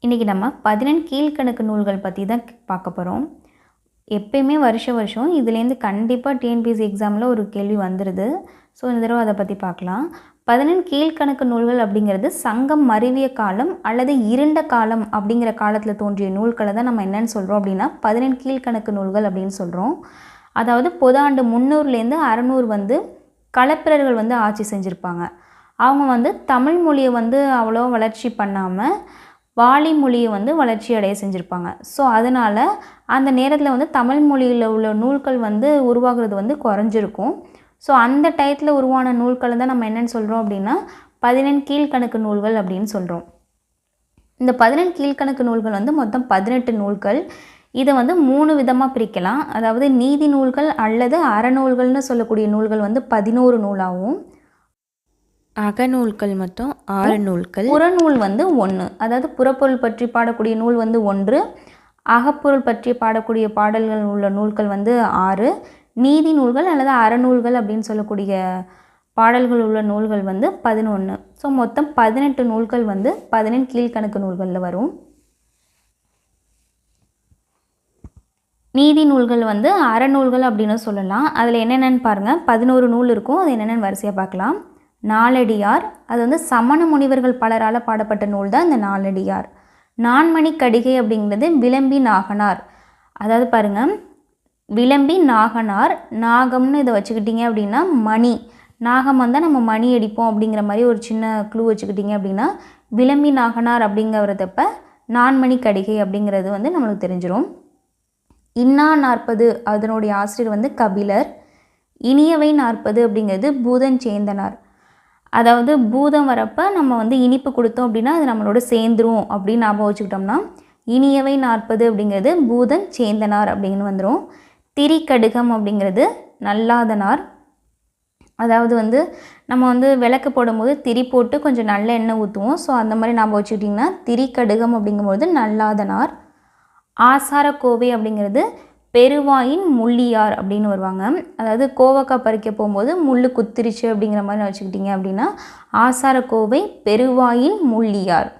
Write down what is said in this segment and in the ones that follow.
இன்றைக்கி நம்ம 11 கீழ்க்கணக்கு நூல்கள் பற்றி தான் பார்க்க போகிறோம். எப்பயுமே வருஷம் இதுலேருந்து கண்டிப்பாக டிஎன்பிஎஸ்சி எக்ஸாமில் ஒரு கேள்வி வந்துடுது. ஸோ இந்த தடவை அதை பற்றி பார்க்கலாம். 11 கீழ்க்கணக்கு நூல்கள் அப்படிங்கிறது சங்கம் மருவிய காலம் அல்லது இருண்ட காலம் அப்படிங்கிற காலத்தில் தோன்றிய நூல்களை தான் நம்ம என்னென்னு சொல்கிறோம் அப்படின்னா 11 கீழ்க்கணக்கு நூல்கள் அப்படின்னு சொல்கிறோம். அதாவது பொதாண்டு 300லேருந்து 600 வந்து களப்பிரர்கள் வந்து ஆட்சி செஞ்சுருப்பாங்க. அவங்க வந்து தமிழ் மொழியை வந்து அவ்வளோ வளர்ச்சி பண்ணாமல் வாலி மொழியை வந்து வளர்ச்சி அடைய செஞ்சுருப்பாங்க. ஸோ அதனால் அந்த நேரத்தில் வந்து தமிழ் மொழியில் உள்ள நூல்கள் வந்து உருவாகிறது வந்து குறைஞ்சிருக்கும். ஸோ அந்த டயத்தில் உருவான நூல்களை தான் நம்ம என்னென்னு சொல்கிறோம் அப்படின்னா 11 கீழ்க்கணக்கு நூல்கள் அப்படின்னு சொல்கிறோம். இந்த 11 கீழ்க்கணக்கு நூல்கள் வந்து மொத்தம் 18 நூல்கள். இதை வந்து 3 விதமாக பிரிக்கலாம். அதாவது நீதி நூல்கள் அல்லது அறநூல்கள்னு சொல்லக்கூடிய நூல்கள் வந்து 11 நூலாகவும், அகநூல்கள் மொத்தம் 6 நூல்கள், புறநூல் வந்து 1. அதாவது புறப்பொருள் பற்றி பாடக்கூடிய நூல் வந்து 1, அகப்பொருள் பற்றி பாடக்கூடிய பாடல்கள் உள்ள நூல்கள் வந்து 6, நீதி நூல்கள் அல்லது அறநூல்கள் அப்படின்னு சொல்லக்கூடிய பாடல்கள் உள்ள நூல்கள் வந்து 11. ஸோ மொத்தம் 18 நூல்கள் வந்து 11 கீழ்க்கணக்கு நூல்களில் வரும். நீதி நூல்கள் வந்து அறநூல்கள் அப்படின்னு சொல்லலாம். அதில் என்னென்னு பாருங்கள், 11 நூல் இருக்கும். அது என்னென்னு வரிசையாக பார்க்கலாம். நாலடியார், அது வந்து சமண முனிவர்கள் பலரால் பாடப்பட்ட நூல் தான் இந்த நாலடியார். நான்மணி கடிகை அப்படிங்கிறது விளம்பி நாகனார். அதாவது பாருங்கள், விளம்பி நாகனார், நாகம்னு இதை வச்சுக்கிட்டிங்க அப்படின்னா மணி, நாகம் வந்தால் நம்ம மணி அடிப்போம் அப்படிங்கிற மாதிரி ஒரு சின்ன க்ளூ வச்சுக்கிட்டிங்க அப்படின்னா விளம்பி நாகனார் அப்படிங்கிறதப்ப நான்மணி கடிகை அப்படிங்கிறது வந்து நம்மளுக்கு தெரிஞ்சிடும். இன்னா 40 அதனுடைய ஆசிரியர் வந்து கபிலர். இனியவை 40 அப்படிங்கிறது பூதன் சேந்தனார். அதாவது பூதம் வரப்போ நம்ம வந்து இனிப்பு கொடுத்தோம் அப்படின்னா அது நம்மளோட சேர்ந்துரும் அப்படின்னு ஞாபகம் வச்சுக்கிட்டோம்னா இனியவை 40 அப்படிங்கிறது பூதன் சேந்தனார் அப்படின்னு வந்துடும். திரிகடுகம் அப்படிங்கிறது நல்லாதனார். அதாவது வந்து நம்ம வந்து விளக்கு போடும்போது திரி போட்டு கொஞ்சம் நல்ல எண்ணெய் ஊற்றுவோம். ஸோ அந்த மாதிரி ஞாபகம் வச்சுக்கிட்டிங்கன்னா திரிகடுகம் அப்படிங்கும்போது நல்லாதனார். ஆசாரக்கோவை அப்படிங்கிறது பெருவாயின் முள்ளியார் அப்படின்னு வருவாங்க. அதாவது கோவக்காய் பறிக்க போகும்போது முள் குத்திருச்சு அப்படிங்கிற மாதிரி வச்சுக்கிட்டிங்க அப்படின்னா ஆசாரக்கோவை பெருவாயின் முள்ளியார்.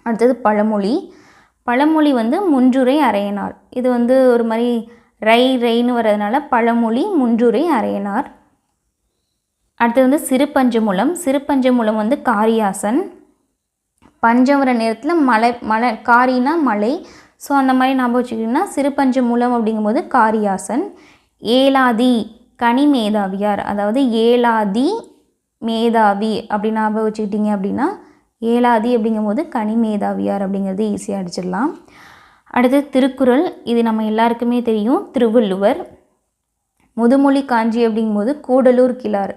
அடுத்தது பழமொழி. பழமொழி வந்து முன்றுரை அரையனார். இது வந்து ஒரு மாதிரி ரைன்னு வர்றதுனால பழமொழி முன்றுரை அரையனார். அடுத்தது வந்து சிறுபஞ்சமூலம். சிறுபஞ்சமூலம் வந்து காரியாசன். பஞ்சம் வர நேரத்தில் மழை காரினா மழை. ஸோ அந்த மாதிரி ஞாபகம் வச்சுக்கிட்டிங்கன்னா சிறுபஞ்சமூலம் அப்படிங்கும்போது காரியாசன். ஏலாதி கனி மேதாவியார். அதாவது ஏலாதி மேதாவி அப்படி ஞாபகம் வச்சுக்கிட்டிங்க அப்படின்னா ஏலாதி அப்படிங்கும்போது கனி மேதாவியார் அப்படிங்கிறது ஈஸியாக அடிச்சிடலாம். அடுத்து திருக்குறள். இது நம்ம எல்லாருக்குமே தெரியும். திருவள்ளுவர். முதுமொழி காஞ்சி அப்படிங்கும்போது கூடலூர் கிழார்.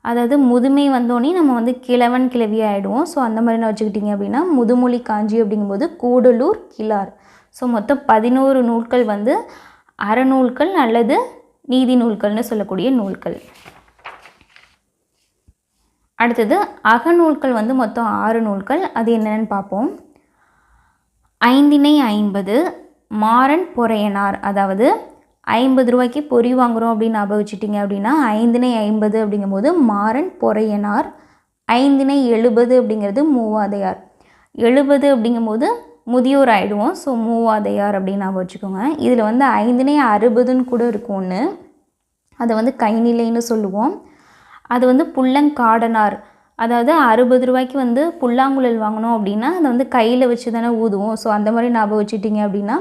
அதாவது முதுமை வந்தோடனே நம்ம வந்து கிழவன் கிழவியாக ஆகிடுவோம். ஸோ அந்த மாதிரி வச்சுக்கிட்டிங்க அப்படின்னா முதுமொழி காஞ்சி அப்படிங்கும்போது கூடலூர் கிழார். ஸோ மொத்தம் 11 நூல்கள் வந்து அறநூல்கள் அல்லது நீதி நூல்கள்னு சொல்லக்கூடிய நூல்கள். அடுத்தது அகநூல்கள் வந்து மொத்தம் 6 நூல்கள். அது என்னென்னு பார்ப்போம். ஐந்திணை 50 மாறன் பொறையனார். அதாவது 50 ரூபாய்க்கு பொறி வாங்குகிறோம் அப்படின்னு ஞாபகம் வச்சுட்டிங்க அப்படின்னா ஐந்திணை 50 அப்படிங்கும்போது மாறன் பொறையனார். ஐந்திணை 70 அப்படிங்கிறது மூவாதையார். 70 அப்படிங்கும்போது முதியோர் ஆகிடுவோம். ஸோ மூவாதையார் அப்படின்னு ஞாபகம் வச்சுக்கோங்க. இதில் வந்து ஐந்திணை 60ன்னு கூட இருக்கும் ஒன்று. அதை வந்து கைநிலைன்னு சொல்லுவோம். அது வந்து புல்லங்காடனார். அதாவது 60 ரூபாய்க்கு வந்து புல்லாங்குழல் வாங்கினோம் அப்படின்னா அதை வந்து கையில் வச்சு தானே ஊதுவோம். ஸோ அந்த மாதிரி ஞாபகம் வச்சுட்டிங்க அப்படின்னா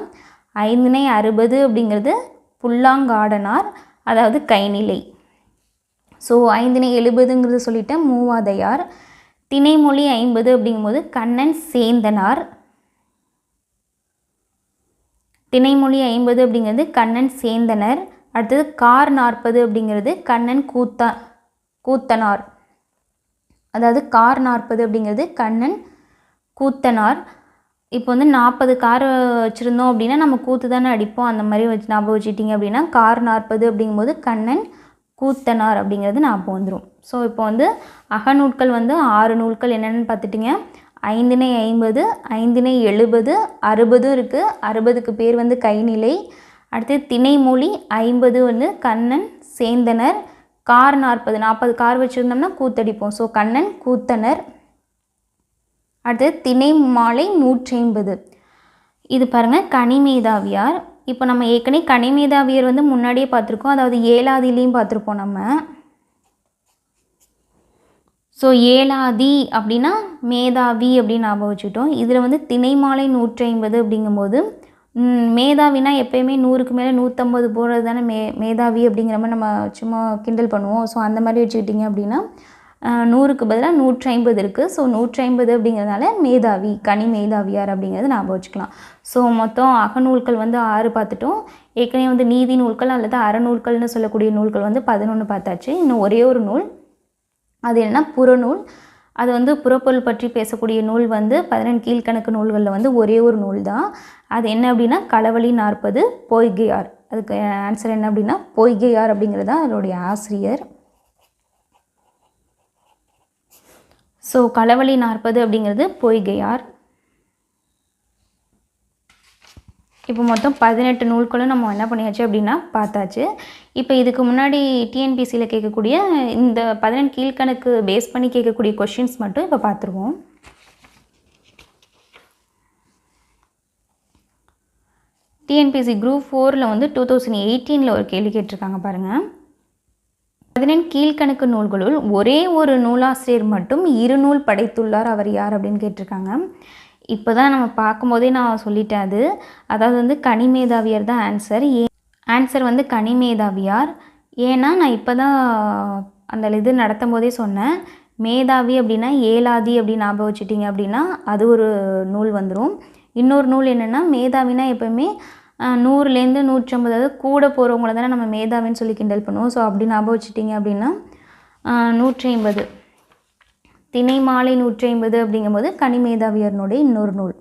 ஐந்திணை 60 அப்படிங்கிறது புல்லாங்காடனார், அதாவது கைநிலை. ஸோ ஐந்திணை 70ங்கிறது சொல்லிட்டேன், மூவாதையார். திணைமொழி 50 அப்படிங்கும்போது கண்ணன் சேந்தனார். திணைமொழி 50 அப்படிங்கிறது கண்ணன் சேந்தனர். அடுத்தது கார் 40 அப்படிங்கிறது கண்ணன் கூத்தனார். அதாவது கார் 40 அப்படிங்கிறது கண்ணன் கூத்தனார். இப்போ வந்து 40 கார் வச்சுருந்தோம் அப்படின்னா நம்ம கூத்து தானே அடிப்போம். அந்த மாதிரி வச்சு ஞாபகம் வச்சுட்டிங்க அப்படின்னா கார் 40 அப்படிங்கும்போது கண்ணன் கூத்தனார் அப்படிங்கிறது ஞாபகம் வந்துடும். ஸோ இப்போ வந்து அகநூல்கள் வந்து 6 நூல்கள் என்னென்னு பார்த்துட்டிங்க. ஐந்திணை 50, ஐந்திணை 70, 60 இருக்குது. 60க்கு பேர் வந்து கைநிலை. அடுத்து திணைமொழி 50 வந்து கண்ணன் சேந்தனர். கார் 40 கார் வச்சுருந்தோம்னா கூத்தடிப்போம். ஸோ கண்ணன் கூத்தனர். அடுத்தது திணை மாலை 150. இது பாருங்கள் கனிமேதாவியார். இப்போ நம்ம ஏற்கனவே கனிமேதாவியர் வந்து முன்னாடியே பார்த்துருக்கோம், அதாவது ஏலாதிலையும் பார்த்துருப்போம் நம்ம. ஸோ ஏலாதி அப்படின்னா மேதாவி அப்படின்னு ஞாபகம் வச்சுக்கிட்டோம். இதில் வந்து திணைமாலை 150 அப்படிங்கும்போது மேதாவினா எப்போயுமே 100க்கு மேலே 150 போகிறது தானே மேதாவி அப்படிங்கிற மாதிரி நம்ம சும்மா கிண்டல் பண்ணுவோம். ஸோ அந்த மாதிரி வச்சுக்கிட்டிங்க அப்படின்னா 100க்கு பதிலாக 150 இருக்குது. ஸோ 150 அப்படிங்கிறதுனால மேதாவி, கனி மேதாவியார் அப்படிங்கிறது ஞாபகம் வச்சுக்கலாம். ஸோ மொத்தம் அகநூல்கள் வந்து 6 பார்த்துட்டோம். ஏற்கனவே வந்து நீதி நூல்கள் அல்லது அறநூல்கள்னு சொல்லக்கூடிய நூல்கள் வந்து 11 பார்த்தாச்சு. இன்னும் ஒரே ஒரு நூல், அது என்னென்னா புறநூல். அது வந்து புறப்பொருள் பற்றி பேசக்கூடிய நூல் வந்து 18 கீழ்கணக்கு நூல்களில் வந்து ஒரே ஒரு நூல் தான். அது என்ன அப்படின்னா களவழி 40 பொய்கையார். அதுக்கு ஆன்சர் என்ன அப்படின்னா பொய்கையார் அப்படிங்கிறது தான் அதனுடைய ஆசிரியர். ஸோ களவழி 40 அப்படிங்கிறது பொய்கையார். இப்போ மொத்தம் 18 நூல்களும் நம்ம என்ன பண்ணியாச்சு அப்படின்னா பார்த்தாச்சு. இப்போ இதுக்கு முன்னாடி டிஎன்பிசியில் கேட்கக்கூடிய இந்த 18 கீழ்கணக்கு பேஸ் பண்ணி கேட்கக்கூடிய கொஷின்ஸ் மட்டும் இப்போ பார்த்துருவோம். டிஎன்பிசி குரூப் 4ல் வந்து 2018 ஒரு கேள்வி கேட்டிருக்காங்க பாருங்கள். 18 கீழ்கணக்கு நூல்களுள் ஒரே ஒரு நூலாசிரியர் மட்டும் 2 நூல் படைத்துள்ளார், அவர் யார் அப்படின்னு கேட்டிருக்காங்க. இப்போ தான் நம்ம பார்க்கும்போதே நான் சொல்லிட்டேன். அதாவது வந்து கனிமேதாவியார் தான் ஆன்சர் வந்து கனிமேதாவியார். ஏன்னா நான் இப்போ தான் அந்த இது நடத்தும் போதே சொன்னேன், மேதாவி அப்படின்னா ஏலாதி அப்படின்னு ஞாபகம் வச்சுட்டிங்க அப்படின்னா அது ஒரு நூல் வந்துடும். இன்னொரு நூல் என்னென்னா மேதாவினா எப்போயுமே 100லேருந்து 150, அதாவது கூட போகிறவங்கள தானே நம்ம மேதாவின்னு சொல்லி கிண்டல் பண்ணுவோம். ஸோ அப்படி ஞாபகம் வச்சுட்டிங்க அப்படின்னா 150, திணை மாலை 150 அப்படிங்கும்போது கனிமேதாவியர்னுடைய இன்னொரு நூல்.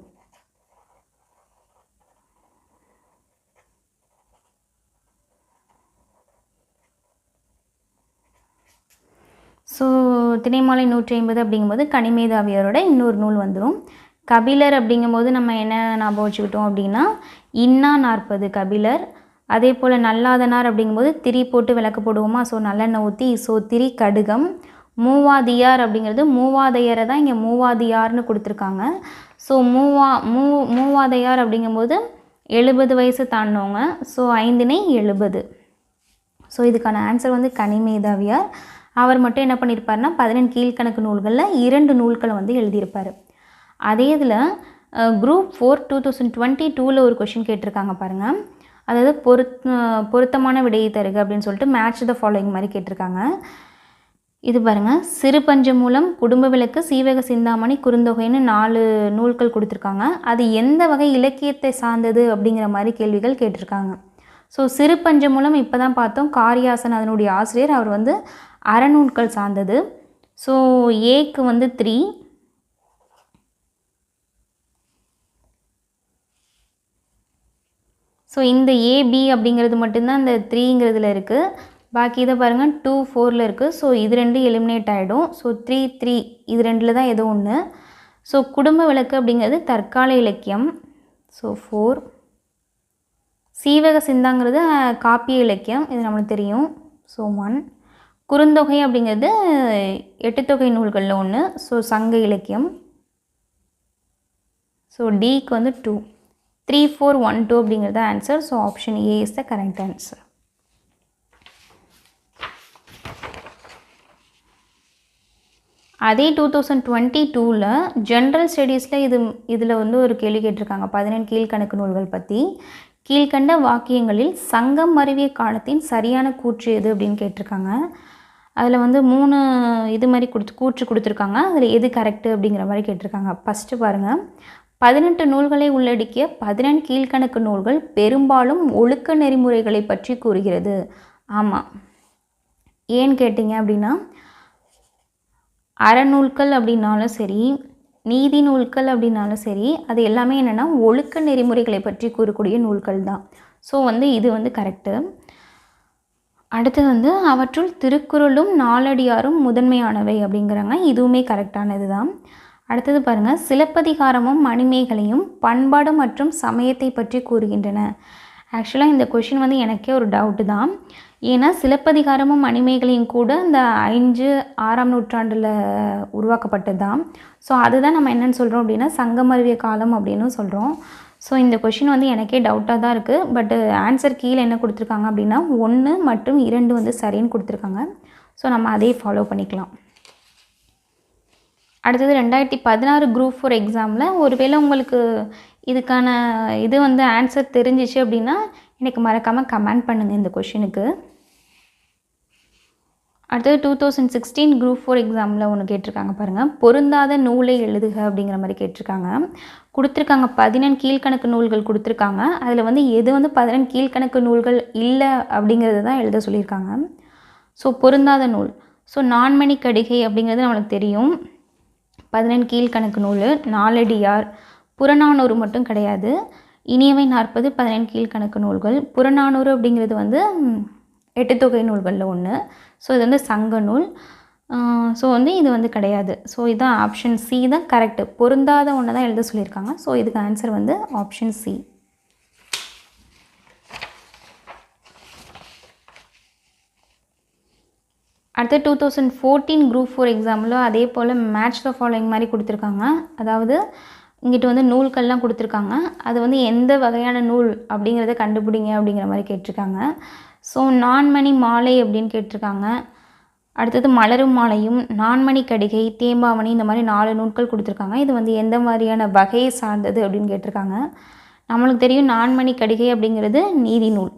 ஸோ திணைமாலை 150 அப்படிங்கும்போது கனிமேதாவியரோட இன்னொரு நூல் வந்துடும். கபிலர் அப்படிங்கும்போது நம்ம என்ன ஞாபகம் வச்சுக்கிட்டோம் அப்படின்னா இன்னா 40 கபிலர். அதே போல் நல்லாதனார் அப்படிங்கும்போது திரி போட்டு விளக்கு போடுவோமா, ஸோ நல்லெண்ணெய் ஊற்றி, ஸோ திரி கடுகம். மூவாதியார் அப்படிங்கிறது மூவாதையரை தான் இங்கே மூவாதியார்னு கொடுத்துருக்காங்க. ஸோ மூவாதையார் அப்படிங்கும்போது 70 வயசு தாண்டினவங்க. ஸோ 5 70. ஸோ இதுக்கான ஆன்சர் வந்து கனிமேதாவியார். அவர் மட்டும் என்ன பண்ணியிருப்பார்னா 18 கீழ்கணக்கு நூல்களில் 2 நூல்களை வந்து எழுதியிருப்பார். அதே இதில் குரூப் 4 2022 ஒரு கொஷின் கேட்டிருக்காங்க பாருங்கள். அதாவது பொருத்தமான விடையை தருக அப்படின்னு சொல்லிட்டு மேட்ச் த ஃபாலோயிங் மாதிரி கேட்டிருக்காங்க. இது பாருங்கள், சிறு பஞ்சமூலம், குடும்ப விளக்கு, சீவக சிந்தாமணி, குறுந்தொகைன்னு 4 நூல்கள் கொடுத்துருக்காங்க. அது எந்த வகை இலக்கியத்தை சார்ந்தது அப்படிங்கிற மாதிரி கேள்விகள் கேட்டிருக்காங்க. ஸோ சிறு பஞ்சமூலம் இப்போ தான் பார்த்தோம், காரியாசன் அதனுடைய ஆசிரியர், அவர் வந்து அறநூல்கள் சார்ந்தது. ஸோ ஏக்கு வந்து 3, ஸோ இந்த ஏபி அப்படிங்கிறது மட்டும்தான் இந்த 3ங்கிறதுல இருக்குது. பாக்கி இதை பாருங்கள் 2 4ல் இருக்குது. ஸோ இது 2 எலிமினேட் ஆகிடும். ஸோ 3 3 இது 2ல் தான் ஏதோ ஒன்று. ஸோ குடும்ப விளக்கு அப்படிங்கிறது தற்கால இலக்கியம். ஸோ 4. சீவக சிந்தாங்கிறது காப்பிய இலக்கியம், இது நம்மளுக்கு தெரியும். ஸோ 1. குறுந்தொகை அப்படிங்கிறது 8 தொகை நூல்களில் ஒன்று. ஸோ சங்க இலக்கியம். ஸோ டிக்கு வந்து 2. 3 4 1 2 அப்படிங்கிறது answer. So option A is the correct answer. அதே 2022ல் ஜென்ரல் ஸ்டடீஸில் இதில் வந்து ஒரு கேள்வி கேட்டிருக்காங்க 18 கீழ்கணக்கு நூல்கள் பற்றி. கீழ்கண்ட வாக்கியங்களில் சங்கம் மருவிய காலத்தின் சரியான கூற்று எது அப்படின்னு கேட்டிருக்காங்க. அதில் வந்து 3 இது மாதிரி கூற்று கொடுத்துருக்காங்க. அதில் எது கரெக்டு அப்படிங்கிற மாதிரி கேட்டிருக்காங்க. ஃபஸ்ட்டு பாருங்கள், 18 நூல்களை உள்ளடக்கிய 18 கீழ்கணக்கு நூல்கள் பெரும்பாலும் ஒழுக்க நெறிமுறைகளை பற்றி கூறுகிறது. ஆமாம், ஏன்னு கேட்டிங்க அப்படின்னா அறநூல்கள் அப்படின்னாலும் சரி, நீதி நூல்கள் அப்படின்னாலும் சரி, அது எல்லாமே என்னென்னா ஒழுக்க நெறிமுறைகளை பற்றி கூறக்கூடிய நூல்கள் தான். ஸோ வந்து இது வந்து கரெக்டு. அடுத்தது வந்து அவற்றுள் திருக்குறளும் நாலடியாரும் முதன்மையானவை அப்படிங்கிறாங்க. இதுவுமே கரெக்டானது தான். அடுத்தது பாருங்கள், சிலப்பதிகாரமும் மணிமேகலையும் பண்பாடு மற்றும் சமயத்தை பற்றி கூறுகின்றன. ஆக்சுவலாக இந்த கொஷின் வந்து எனக்கே ஒரு டவுட்டு தான். ஏன்னா சிலப்பதிகாரமும் மணிமேகலையும் கூட இந்த 5-6ஆம் நூற்றாண்டில் உருவாக்கப்பட்டது தான். ஸோ அதுதான் நம்ம என்னென்னு சொல்கிறோம் அப்படின்னா சங்கமருவிய காலம் அப்படின்னு சொல்கிறோம். ஸோ இந்த கொஷின் வந்து எனக்கே டவுட்டாக தான் இருக்குது. பட் ஆன்சர் கீழே என்ன கொடுத்துருக்காங்க அப்படின்னா 1 மற்றும் 2 வந்து சரின்னு கொடுத்துருக்காங்க. ஸோ நம்ம அதே ஃபாலோ பண்ணிக்கலாம். அடுத்தது 2016 குரூப் 4 எக்ஸாமில் ஒருவேளை உங்களுக்கு இதுக்கான இது வந்து ஆன்சர் தெரிஞ்சிச்சு அப்படின்னா எனக்கு மறக்காமல் கமெண்ட் பண்ணுங்கள் இந்த கொஷினுக்கு. அடுத்தது 2016 குரூப் 4 எக்ஸாமில் ஒன்று கேட்டிருக்காங்க பாருங்கள். பொருந்தாத நூலை எழுதுக அப்படிங்கிற மாதிரி கேட்டிருக்காங்க. கொடுத்துருக்காங்க 14 கீழ்கணக்கு நூல்கள் கொடுத்துருக்காங்க. அதில் வந்து எது வந்து 14 கீழ்கணக்கு நூல்கள் இல்லை அப்படிங்கிறது தான் எழுத சொல்லியிருக்காங்க. ஸோ பொருந்தாத நூல், ஸோ நான்மணி கடிகை அப்படிங்கிறது நம்மளுக்கு தெரியும். 14 கீழ்கணக்கு நூல், நாலடியார், புறநானூறு மட்டும் கிடையாது. இனியவை 40 14 கீழ்கணக்கு நூல்கள். புறநானூறு அப்படிங்கிறது வந்து 8 தொகை நூல்களில் ஒன்று. ஸோ இது வந்து சங்க நூல். ஸோ வந்து இது வந்து கிடையாது. ஸோ இதுதான் ஆப்ஷன் சி தான் கரெக்டு. பொருந்தாத ஒன்று தான் எழுத சொல்லியிருக்காங்க. ஸோ இதுக்கு ஆன்சர் வந்து ஆப்ஷன் சி. அடுத்து 2014 குரூப் 4 எக்ஸாமில் அதே போல் மேட்ச் த ஃபாலோயிங் மாதிரி கொடுத்துருக்காங்க. அதாவது இங்கிட்ட வந்து நூல்கள்லாம் கொடுத்துருக்காங்க. அது வந்து எந்த வகையான நூல் அப்படிங்கிறத கண்டுபிடிங்க அப்படிங்கிற மாதிரி கேட்டிருக்காங்க. ஸோ நான்மணி மாலை அப்படின்னு கேட்டிருக்காங்க. அடுத்தது மலரும் மாலையும், நான்மணி கடிகை, தேம்பாவணி, இந்த மாதிரி 4 நூல்கள் கொடுத்துருக்காங்க. இது வந்து எந்த மாதிரியான வகையை சார்ந்தது அப்படின்னு கேட்டிருக்காங்க. நம்மளுக்கு தெரியும் நான்மணி கடிகை அப்படிங்கிறது நீதி நூல்.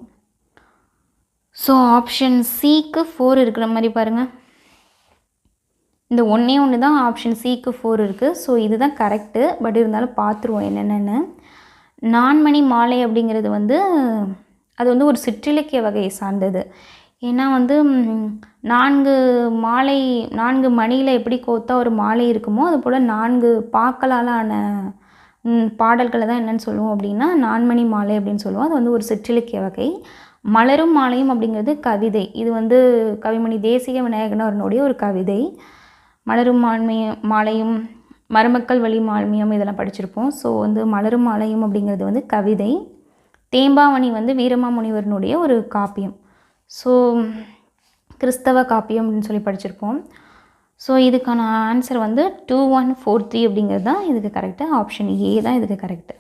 ஸோ ஆப்ஷன் சிக்கு 4 இருக்கிற மாதிரி பாருங்கள். இந்த ஒன்று தான் ஆப்ஷன் சிக்கு 4 இருக்குது. ஸோ இதுதான் கரெக்டு. பட் இருந்தாலும் பார்த்துருவோம் என்னென்னு. நான்மணி மாலை அப்படிங்கிறது வந்து அது வந்து ஒரு சிற்றிலக்கிய வகையை சார்ந்தது. ஏன்னா வந்து 4 மணியில் எப்படி கோத்தா ஒரு மாலை இருக்குமோ அது போல் 4 பாக்களால் ஆன பாடல்களை தான் என்னென்னு சொல்லுவோம் அப்படின்னா நான்மணி மாலை அப்படின்னு சொல்லுவோம். அது வந்து ஒரு சிற்றிலக்கிய வகை. மலரும் மாலையும் அப்படிங்கிறது கவிதை. இது வந்து கவிமணி தேசிக விநாயகன் அவர்களுடைய ஒரு கவிதை. மலரும் மாலையும், மருமக்கள் வழி மால்மியம் இதெல்லாம் படிச்சிருப்போம். ஸோ வந்து மலரும் மாலையும் அப்படிங்கிறது வந்து கவிதை. தேம்பாவணி வந்து வீரமாமுனிவரனுடைய ஒரு காப்பியம். ஸோ கிறிஸ்தவ காப்பியம் அப்படின்னு சொல்லி படிச்சிருப்போம். ஸோ இதுக்கான ஆன்சர் வந்து 2143 அப்படிங்கிறது தான் இதுக்கு கரெக்டு. ஆப்ஷன் ஏ தான் இதுக்கு கரெக்டு.